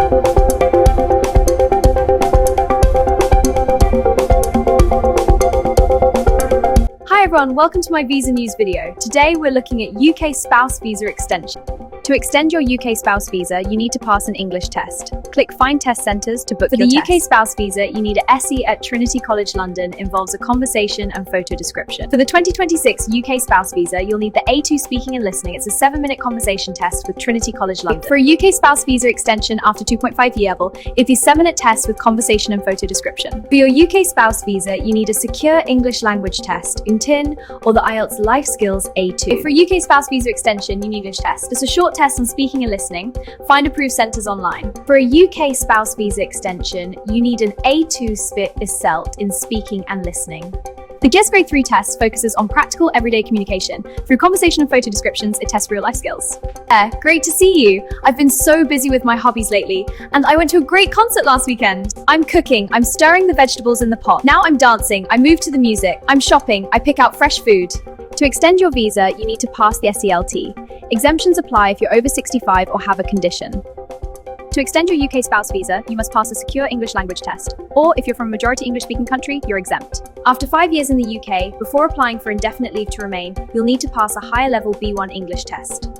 Hi everyone, welcome to my visa news video. Today we're looking at UK spouse visa extension. To extend your UK spouse visa, you need to pass an English test. Click Find Test Centres to book your test. For the UK spouse visa, you need an SE at Trinity College London, involves a conversation and photo description. For the 2026 UK spouse visa, you'll need the A2 speaking and listening. It's a 7-minute conversation test with Trinity College London. For a UK spouse visa extension after 2.5 year level, it's a 7-minute test with conversation and photo description. For your UK spouse visa, you need a secure English language test in TIN or the IELTS Life Skills A2. For a UK spouse visa extension, you need English test. It's a short test on speaking and listening. Find approved centres online. For a UK spouse visa extension, you need an A2 SPIT in speaking and listening. The GES Grade 3 test focuses on practical everyday communication. Through conversation and photo descriptions, it tests real life skills. Great to see you. I've been so busy with my hobbies lately, and I went to a great concert last weekend. I'm cooking, I'm stirring the vegetables in the pot. Now I'm dancing, I move to the music. I'm shopping, I pick out fresh food. To extend your visa, you need to pass the SELT. Exemptions apply if you're over 65 or have a condition. To extend your UK spouse visa, you must pass a secure English language test, or if you're from a majority English-speaking country, you're exempt. After 5 years in the UK, before applying for indefinite leave to remain, you'll need to pass a higher level B1 English test.